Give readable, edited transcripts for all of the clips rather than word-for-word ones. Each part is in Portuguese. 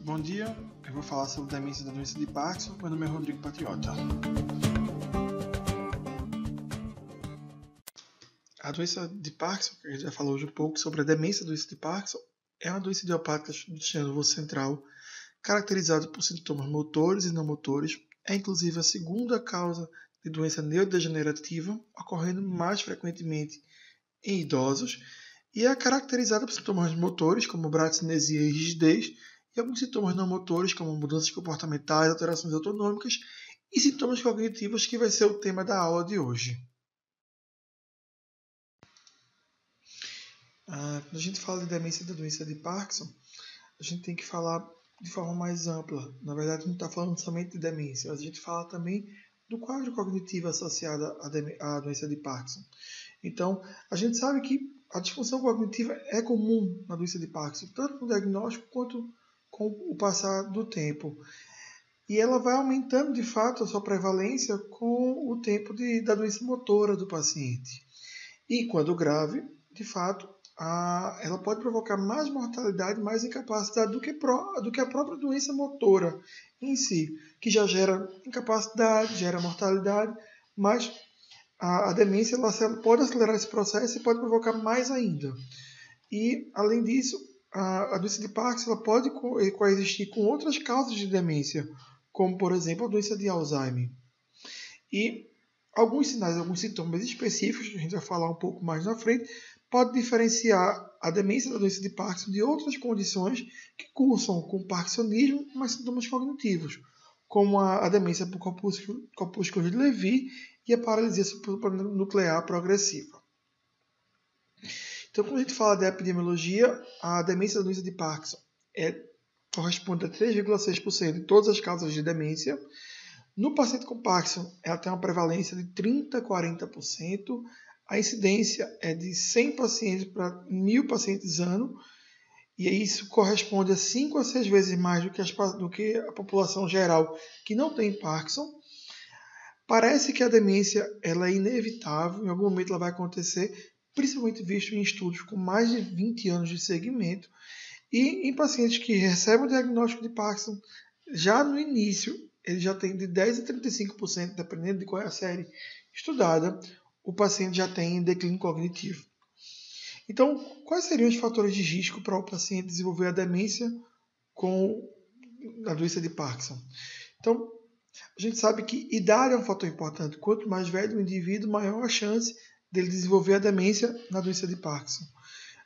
Bom dia, eu vou falar sobre demência da doença de Parkinson. Meu nome é Rodrigo Patriota. A doença de Parkinson, que a gente já falou hoje um pouco sobre a demência da doença de Parkinson, é uma doença idiopática do sistema nervoso central, caracterizada por sintomas motores e não motores. É inclusive a segunda causa de doença neurodegenerativa, ocorrendo mais frequentemente em idosos, e é caracterizada por sintomas motores, como bradicinesia e rigidez, e alguns sintomas não motores, como mudanças comportamentais, alterações autonômicas e sintomas cognitivos, que vai ser o tema da aula de hoje. Quando a gente fala de demência da doença de Parkinson, a gente tem que falar de forma mais ampla. Na verdade, não está falando somente de demência, a gente fala também do quadro cognitivo associado à doença de Parkinson. Então, a gente sabe que a disfunção cognitiva é comum na doença de Parkinson, tanto no diagnóstico quanto com o passar do tempo. E ela vai aumentando, de fato, a sua prevalência com o tempo da doença motora do paciente. E, quando grave, de fato, ela pode provocar mais mortalidade, mais incapacidade do que a própria doença motora em si, que já gera incapacidade, gera mortalidade, mas a demência ela pode acelerar esse processo e pode provocar mais ainda. E, além disso, a doença de Parkinson ela pode coexistir com outras causas de demência, como, por exemplo, a doença de Alzheimer. E alguns sinais, alguns sintomas específicos, que a gente vai falar um pouco mais na frente, pode diferenciar a demência da doença de Parkinson de outras condições que cursam com parkinsonismo, mas sintomas cognitivos, como a demência por corpúsculos de Levy e a paralisia supranuclear progressiva. Então, quando a gente fala de epidemiologia, a demência da doença de Parkinson corresponde a 3,6% de todas as causas de demência. No paciente com Parkinson, ela tem uma prevalência de 30% a 40%. A incidência é de 100 pacientes para 1.000 pacientes ano. E isso corresponde a 5 a 6 vezes mais do que a população geral que não tem Parkinson. Parece que a demência ela é inevitável, em algum momento ela vai acontecer, principalmente visto em estudos com mais de 20 anos de segmento, e em pacientes que recebem o diagnóstico de Parkinson, já no início, ele já tem de 10% a 35%, dependendo de qual é a série estudada, o paciente já tem declínio cognitivo. Então, quais seriam os fatores de risco para o paciente desenvolver a demência com a doença de Parkinson? Então, a gente sabe que idade é um fator importante. Quanto mais velho o indivíduo, maior a chance dele desenvolver a demência na doença de Parkinson.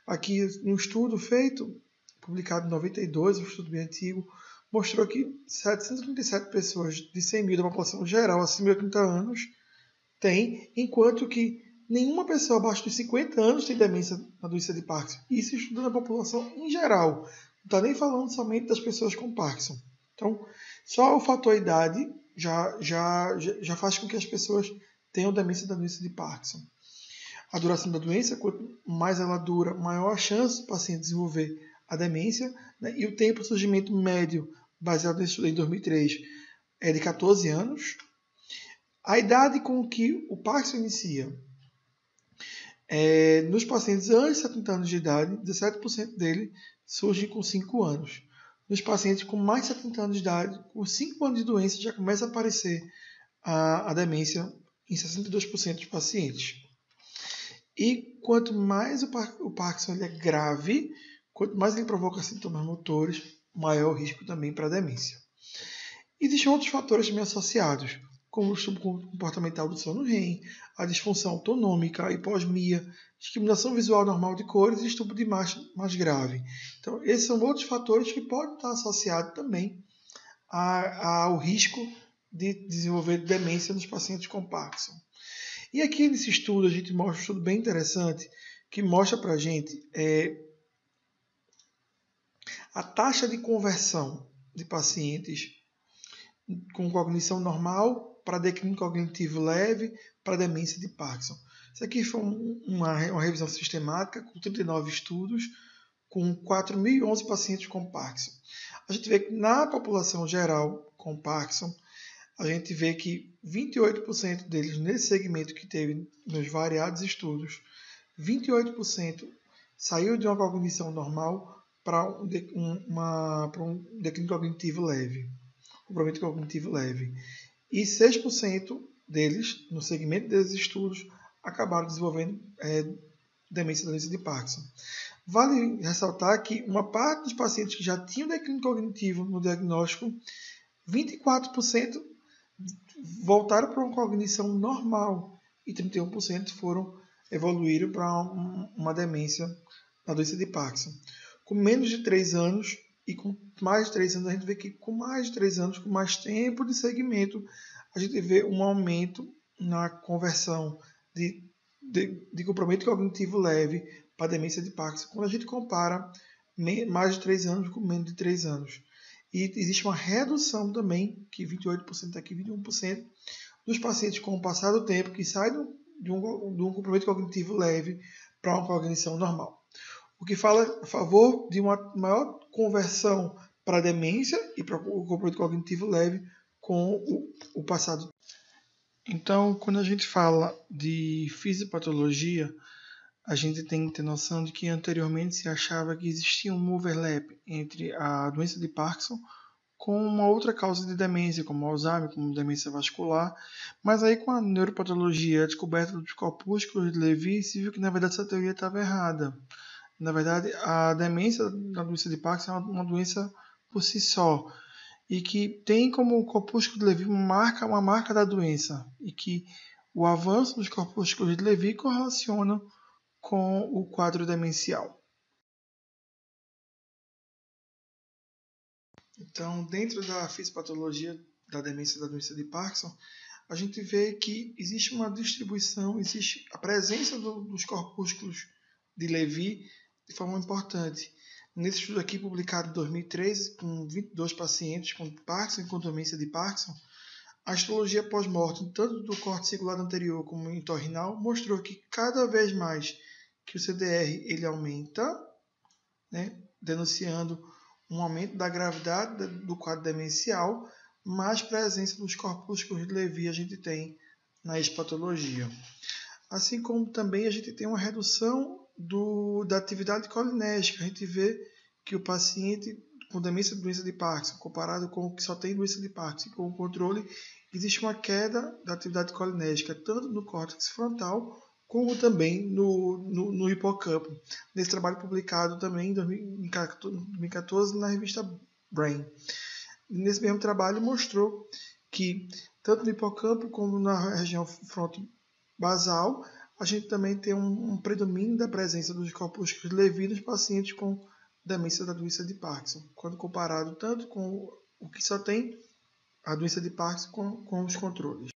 Aqui, um estudo feito, publicado em 92, um estudo bem antigo, mostrou que 737 pessoas de 100 mil da população geral acima de 30 anos têm, enquanto que nenhuma pessoa abaixo de 50 anos tem demência na doença de Parkinson. Isso estudando a população em geral. Não está nem falando somente das pessoas com Parkinson. Então, só o fator idade já faz com que as pessoas tenham demência da doença de Parkinson. A duração da doença, quanto mais ela dura, maior a chance do paciente desenvolver a demência, né? E o tempo de surgimento médio, baseado nesse estudo em 2003, é de 14 anos. A idade com que o Parkinson inicia. Nos pacientes antes de 70 anos de idade, 17% dele surgem com 5 anos. Nos pacientes com mais de 70 anos de idade, com 5 anos de doença, já começa a aparecer a demência em 62% dos pacientes. E quanto mais o Parkinson ele é grave, quanto mais ele provoca sintomas motores, maior o risco também para a demência. Existem outros fatores também associados, como o distúrbio comportamental do sono REM, a disfunção autonômica, a hiposmia, discriminação visual normal de cores e distúrbio de marcha mais grave. Então, esses são outros fatores que podem estar associados também ao risco de desenvolver demência nos pacientes com Parkinson. E aqui nesse estudo a gente mostra um estudo bem interessante que mostra para a gente a taxa de conversão de pacientes com cognição normal para declínio cognitivo leve para demência de Parkinson. Isso aqui foi uma revisão sistemática com 39 estudos com 4.011 pacientes com Parkinson. A gente vê que na população geral com Parkinson, a gente vê que 28% deles, nesse segmento que teve nos variados estudos, 28% saiu de uma cognição normal para um declínio cognitivo leve, comprometimento cognitivo leve. E 6% deles, no segmento desses estudos, acabaram desenvolvendo demência da doença de Parkinson. Vale ressaltar que uma parte dos pacientes que já tinham declínio cognitivo no diagnóstico, 24% voltaram para uma cognição normal e 31% evoluíram para uma demência da doença de Parkinson. Com menos de 3 anos e com mais de 3 anos, a gente vê que com mais de 3 anos, com mais tempo de segmento, a gente vê um aumento na conversão de comprometimento cognitivo leve para demência de Parkinson, quando a gente compara mais de 3 anos com menos de 3 anos. E existe uma redução também, que 28% aqui, 21%, dos pacientes com o passar do tempo que saem de um comprometimento cognitivo leve para uma cognição normal. O que fala a favor de uma maior conversão para a demência e para o comprometimento cognitivo leve com o passado. Então, quando a gente fala de fisiopatologia, a gente tem que ter noção de que anteriormente se achava que existia um overlap entre a doença de Parkinson com uma outra causa de demência, como Alzheimer, como demência vascular, mas aí com a neuropatologia, a descoberta dos corpúsculos de Levy, se viu que na verdade essa teoria estava errada. Na verdade, a demência da doença de Parkinson é uma doença por si só, e que tem como corpúsculo de Levy uma marca da doença, e que o avanço dos corpúsculos de Levy correlaciona com o quadro demencial. Então, dentro da fisiopatologia da demência da doença de Parkinson, a gente vê que existe uma distribuição, existe a presença dos corpúsculos de Levy de forma importante. Nesse estudo aqui, publicado em 2013, com 22 pacientes com Parkinson e com demência de Parkinson, a histologia pós-mortem, tanto do córtex cingulado anterior como entorrinal, mostrou que cada vez mais que o CDR ele aumenta, né, denunciando um aumento da gravidade do quadro demencial, mais presença dos corpúsculos de Levy a gente tem na hispatologia. Assim como também a gente tem uma redução da atividade colinésica. A gente vê que o paciente com demência de doença de Parkinson, comparado com o que só tem doença de Parkinson, com o controle, existe uma queda da atividade colinésica, tanto no córtex frontal, como também no hipocampo. Nesse trabalho publicado também em 2014 na revista Brain. Nesse mesmo trabalho mostrou que tanto no hipocampo como na região fronto-basal, a gente também tem um predomínio da presença dos corpúsculos de Levy nos pacientes com demência da doença de Parkinson, quando comparado tanto com o que só tem a doença de Parkinson com os controles.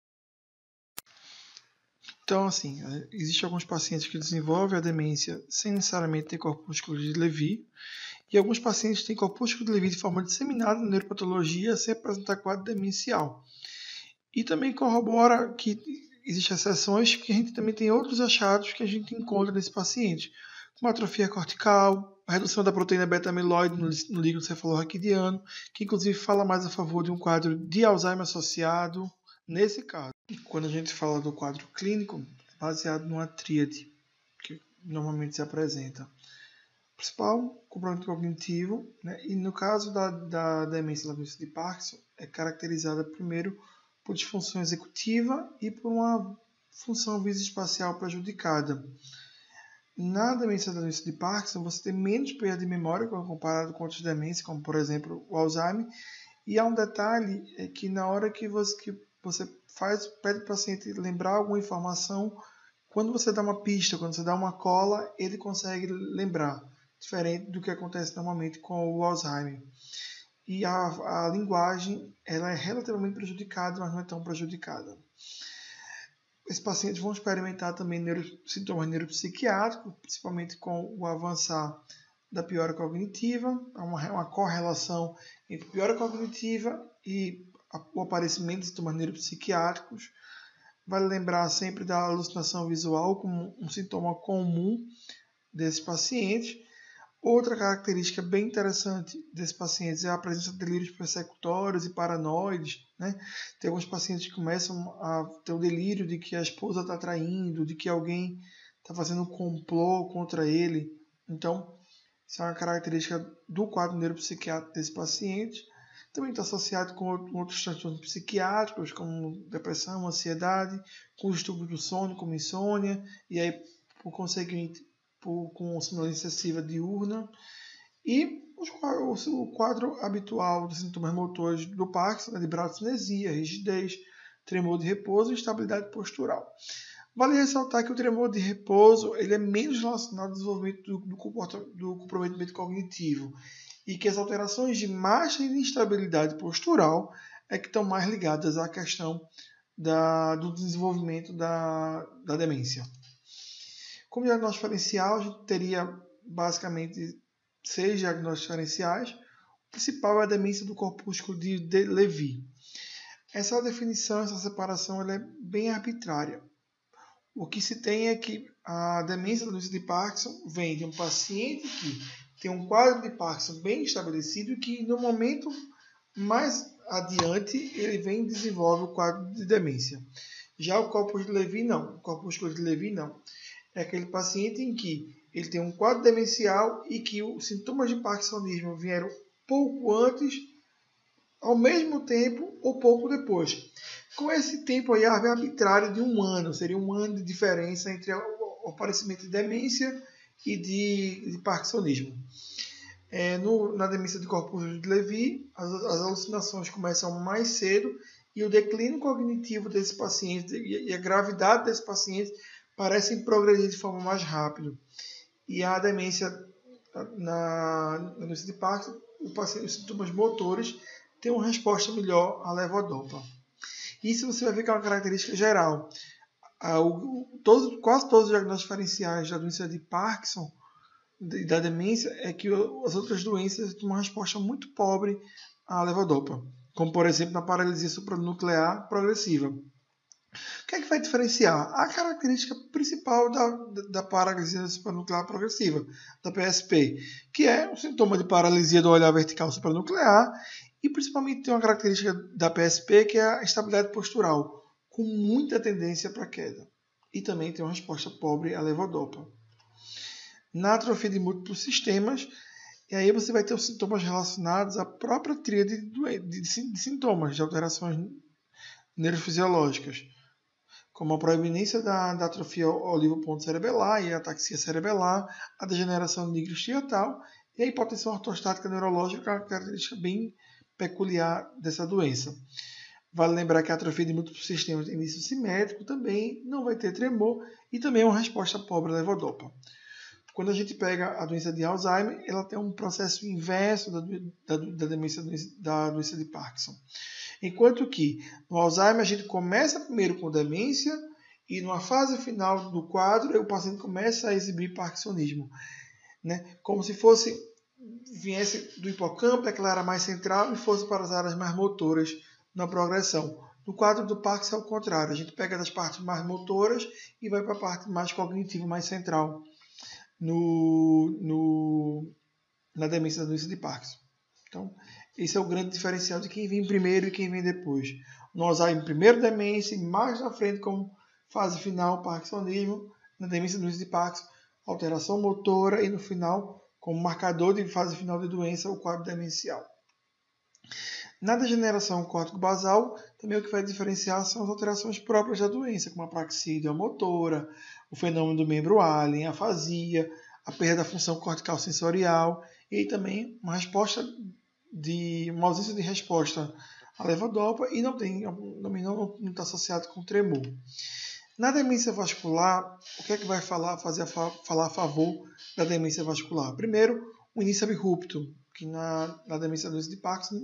Então, assim, existem alguns pacientes que desenvolvem a demência sem necessariamente ter corpúsculos de Levy, e alguns pacientes têm corpúsculos de Levy de forma disseminada na neuropatologia sem apresentar quadro demencial. E também corrobora que existem exceções que a gente também tem outros achados que a gente encontra nesse paciente, como atrofia cortical, a redução da proteína beta-amiloide no líquido cefalorraquidiano, que inclusive fala mais a favor de um quadro de Alzheimer associado nesse caso. E quando a gente fala do quadro clínico, baseado numa tríade, que normalmente se apresenta. Principal, comprometimento cognitivo, né? E no caso da demência da doença de Parkinson, é caracterizada primeiro por disfunção executiva e por uma função visoespacial prejudicada. Na demência da doença de Parkinson, você tem menos perda de memória comparado com outras demências, como por exemplo o Alzheimer. E há um detalhe é que na hora que você pede para o paciente lembrar alguma informação, quando você dá uma pista, quando você dá uma cola, ele consegue lembrar, diferente do que acontece normalmente com o Alzheimer. E a linguagem ela é relativamente prejudicada, mas não é tão prejudicada. Esses pacientes vão experimentar também sintomas neuropsiquiátricos, principalmente com o avançar da piora cognitiva, há uma correlação entre piora cognitiva e o aparecimento de sintomas neuropsiquiátricos. Vale lembrar sempre da alucinação visual como um sintoma comum desses pacientes. Outra característica bem interessante desses pacientes é a presença de delírios persecutórios e paranoides, né? Tem alguns pacientes que começam a ter o delírio de que a esposa está traindo, de que alguém está fazendo um complô contra ele. Então, Isso é uma característica do quadro neuropsiquiátrico desse paciente. Também está associado com outros transtornos psiquiátricos, como depressão, ansiedade, com distúrbios do sono, como insônia, e aí, por conseguinte, com sonolência excessiva diurna. E o quadro habitual dos sintomas motores do Parkinson é de bradicinesia, rigidez, tremor de repouso e instabilidade postural. Vale ressaltar que o tremor de repouso ele é menos relacionado ao desenvolvimento do comprometimento cognitivo e que as alterações de marcha e de instabilidade postural é que estão mais ligadas à questão do desenvolvimento da demência. Como diagnóstico diferencial, a gente teria basicamente 6 diagnósticos diferenciais. O principal é a demência do corpúsculo de Levy. Essa definição, essa separação, ela é bem arbitrária. O que se tem é que a demência da doença de Parkinson vem de um paciente que tem um quadro de Parkinson bem estabelecido e que, no momento mais adiante, ele vem e desenvolve o quadro de demência. Já o corpúsculo de Levy, não. O corpúsculo de Levy, não. É aquele paciente em que ele tem um quadro demencial e que os sintomas de parkinsonismo vieram pouco antes, ao mesmo tempo ou pouco depois. Com esse tempo aí arbitrário de 1 ano, seria 1 ano de diferença entre o aparecimento de demência e de parkinsonismo. Na demência de corpúsculo de Levy, as alucinações começam mais cedo e o declínio cognitivo desse paciente e a gravidade desse paciente parecem progredir de forma mais rápida. E a demência na doença de Parkinson, os sintomas motores têm uma resposta melhor à levodopa. Isso você vai ver que é uma característica geral. Quase todos os diagnósticos diferenciais da doença de Parkinson e da demência é que as outras doenças têm uma resposta muito pobre à levodopa, como por exemplo na paralisia supranuclear progressiva. O que é que vai diferenciar? A característica principal da paralisia supranuclear progressiva, da PSP, que é um sintoma de paralisia do olhar vertical supranuclear e principalmente tem uma característica da PSP que é a instabilidade postural, com muita tendência para queda. E também tem uma resposta pobre à levodopa. Na atrofia de múltiplos sistemas, e aí você vai ter os sintomas relacionados à própria tríade de sintomas, de alterações neurofisiológicas, como a proeminência da atrofia olivopontocerebelar e a ataxia cerebelar, a degeneração nigrostriatal e a hipotensão ortostática neurológica, que é uma característica bem peculiar dessa doença. Vale lembrar que a atrofia de múltiplos sistemas de início simétrico também não vai ter tremor e também é uma resposta pobre à levodopa. Quando a gente pega a doença de Alzheimer, ela tem um processo inverso da demência da doença de Parkinson. Enquanto que no Alzheimer a gente começa primeiro com demência e numa fase final do quadro o paciente começa a exibir parkinsonismo, né? Como se viesse do hipocampo, daquela área mais central e fosse para as áreas mais motoras na progressão. No quadro do Parkinson é o contrário, a gente pega das partes mais motoras e vai para a parte mais cognitiva, mais central na demência da doença de Parkinson. Então, esse é o grande diferencial de quem vem primeiro e quem vem depois. No Alzheimer, primeiro demência e mais na frente, como fase final, parkinsonismo. Na demência da doença de Parkinson, alteração motora e no final, como marcador de fase final de doença, o quadro demencial. Na degeneração córtico-basal, também o que vai diferenciar são as alterações próprias da doença, como a apraxia ideomotora, o fenômeno do membro alien, a afasia, a perda da função cortical sensorial e também uma ausência de resposta à levodopa e não está associado com tremor. Na demência vascular, o que é que vai falar a favor da demência vascular? Primeiro, o início abrupto, que na demência da doença de Parkinson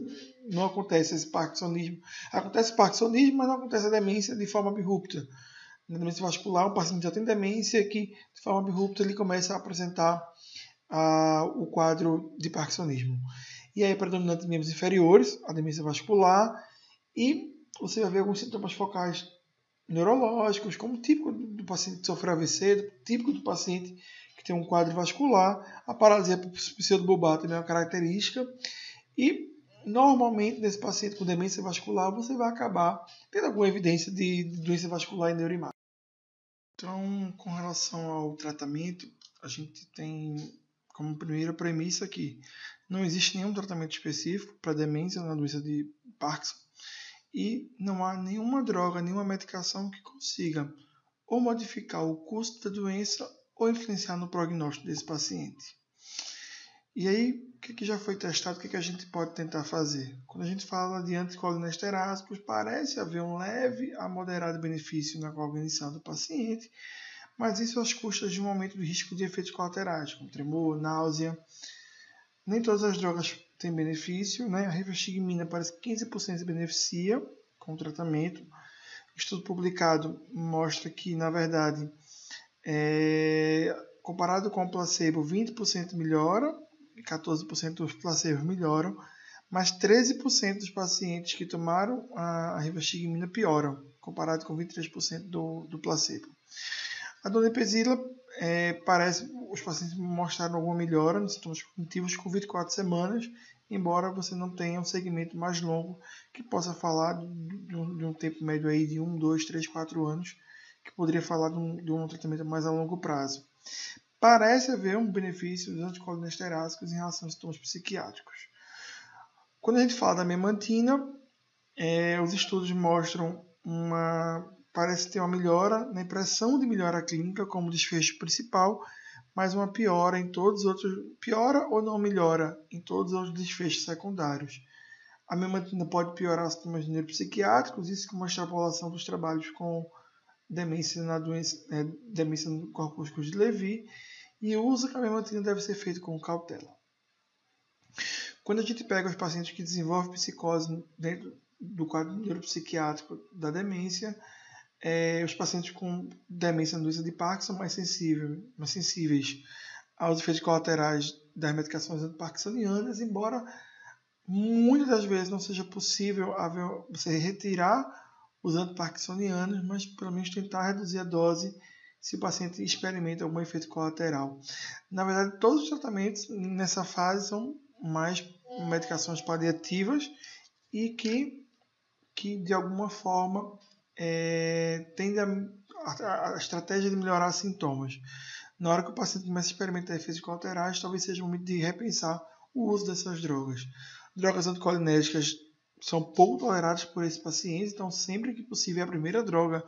não acontece esse parkinsonismo. Acontece parkinsonismo, mas não acontece a demência de forma abrupta. Na demência vascular, o paciente já tem demência que, de forma abrupta, ele começa a apresentar o quadro de parkinsonismo. E aí, predominante em membros inferiores, a demência vascular, e você vai ver alguns sintomas focais neurológicos, como típico do paciente que sofreu AVC, típico do paciente que tem um quadro vascular. A paralisia pseudobulbar também é uma característica. E, normalmente, nesse paciente com demência vascular, você vai acabar tendo alguma evidência de doença vascular e neuroimágina. Então, com relação ao tratamento, a gente tem como primeira premissa que não existe nenhum tratamento específico para demência na doença de Parkinson e não há nenhuma droga, nenhuma medicação que consiga ou modificar o curso da doença ou influenciar no prognóstico desse paciente. E aí, o que já foi testado, o que a gente pode tentar fazer? Quando a gente fala de anticolinesteráticos, parece haver um leve a moderado benefício na cognição do paciente, mas isso às custas de um aumento do risco de efeitos colaterais, como tremor, náusea. Nem todas as drogas têm benefício, né? A rivastigmina parece que 15% se beneficia com o tratamento. O estudo publicado mostra que, na verdade, comparado com o placebo, 20% melhora, 14% dos placebos melhoram, mas 13% dos pacientes que tomaram a rivastigmina pioram, comparado com 23% do placebo. A donepezila parece, os pacientes mostraram alguma melhora nos sintomas cognitivos com 24 semanas, embora você não tenha um segmento mais longo que possa falar de um tempo médio aí de 1, 2, 3, 4 anos, que poderia falar de um tratamento mais a longo prazo. Parece haver um benefício dos anticolinesteráticos em relação aos sintomas psiquiátricos. Quando a gente fala da memantina, os estudos mostram parece ter uma melhora na impressão de melhora clínica como desfecho principal, mas uma piora em todos os outros, piora ou não melhora em todos os outros desfechos secundários. A memantina pode piorar os sintomas neuropsiquiátricos, isso com uma extrapolação dos trabalhos com demência na doença, demência no corpúsculo de Levy, e o uso da memantina deve ser feito com cautela. Quando a gente pega os pacientes que desenvolvem psicose dentro do quadro neuropsiquiátrico da demência, os pacientes com demência na doença de Parkinson mais sensíveis aos efeitos colaterais das medicações antiparkinsonianas, embora muitas das vezes não seja possível você retirar os antiparkinsonianos, mas pelo menos tentar reduzir a dose se o paciente experimenta algum efeito colateral. Na verdade, todos os tratamentos nessa fase são mais medicações paliativas e que de alguma forma tende a estratégia de melhorar sintomas. Na hora que o paciente começa a experimentar efeitos colaterais, talvez seja o momento de repensar o uso dessas drogas. Drogas anticolinérgicas são pouco toleradas por esse paciente, então sempre que possível é a primeira droga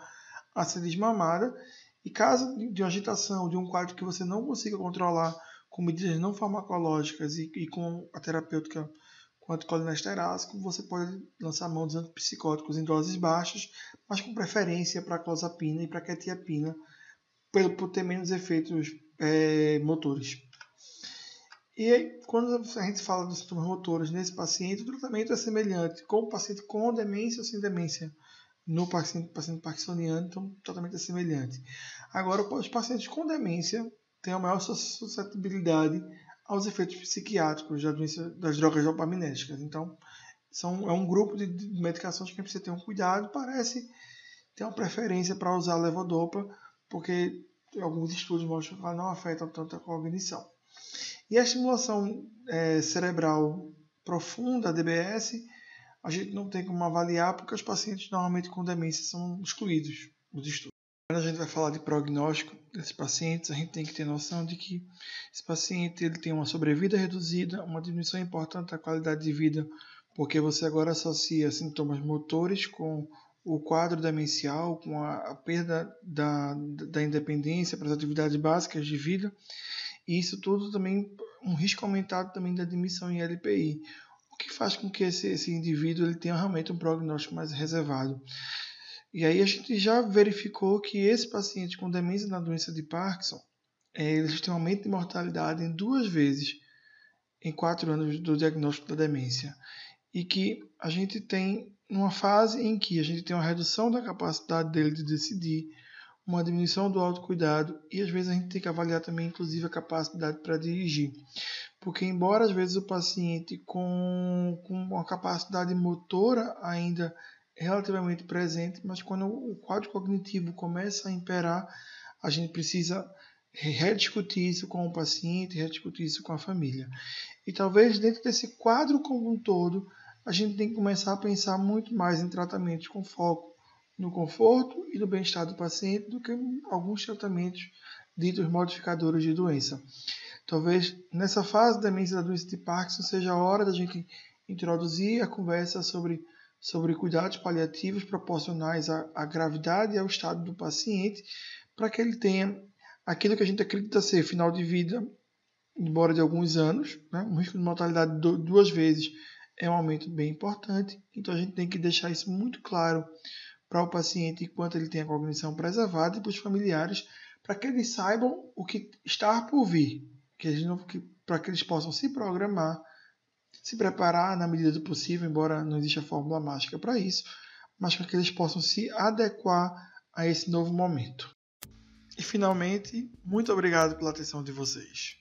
a ser desmamada. E caso de uma agitação, de um quadro que você não consiga controlar com medidas não farmacológicas e com a terapêutica com anticolinesterático, você pode lançar mão dos antipsicóticos em doses baixas, mas com preferência para clozapina e para quetiapina, por ter menos efeitos motores. E aí, quando a gente fala dos sintomas motores nesse paciente, o tratamento é semelhante com o paciente com demência ou sem demência. No paciente parkinsoniano, então o tratamento é semelhante. Agora, os pacientes com demência têm a maior suscetibilidade aos efeitos psiquiátricos das drogas dopaminérgicas. Então, é um grupo de medicações que a gente precisa ter um cuidado. Parece ter uma preferência para usar a levodopa, porque alguns estudos mostram que ela não afeta tanto a cognição. E a estimulação cerebral profunda, a DBS, a gente não tem como avaliar porque os pacientes normalmente com demência são excluídos dos estudos. Quando a gente vai falar de prognóstico desses pacientes, a gente tem que ter noção de que esse paciente ele tem uma sobrevida reduzida, uma diminuição importante da qualidade de vida, porque você agora associa sintomas motores com o quadro demencial, com a perda da independência para as atividades básicas de vida, e isso tudo também, um risco aumentado também da admissão em LPI, o que faz com que esse indivíduo ele tenha realmente um prognóstico mais reservado. E aí a gente já verificou que esse paciente com demência na doença de Parkinson, eles têm um aumento de mortalidade em 2 vezes em 4 anos do diagnóstico da demência. E que a gente tem uma fase em que a gente tem uma redução da capacidade dele de decidir, uma diminuição do autocuidado e às vezes a gente tem que avaliar também inclusive a capacidade para dirigir. Porque embora às vezes o paciente com uma capacidade motora ainda relativamente presente, mas quando o quadro cognitivo começa a imperar, a gente precisa rediscutir isso com o paciente, rediscutir isso com a família. E talvez dentro desse quadro como um todo, a gente tem que começar a pensar muito mais em tratamentos com foco no conforto e no bem-estar do paciente do que alguns tratamentos ditos modificadores de doença. Talvez nessa fase da demência da doença de Parkinson seja a hora da gente introduzir a conversa sobre cuidados paliativos proporcionais à gravidade e ao estado do paciente, para que ele tenha aquilo que a gente acredita ser final de vida, embora de alguns anos, né? O risco de mortalidade 2 vezes é um aumento bem importante, então a gente tem que deixar isso muito claro para o paciente enquanto ele tem a cognição preservada e para os familiares, para que eles saibam o que está por vir, para que eles possam se programar, se preparar na medida do possível, embora não exista fórmula mágica para isso, mas para que eles possam se adequar a esse novo momento. E finalmente, muito obrigado pela atenção de vocês.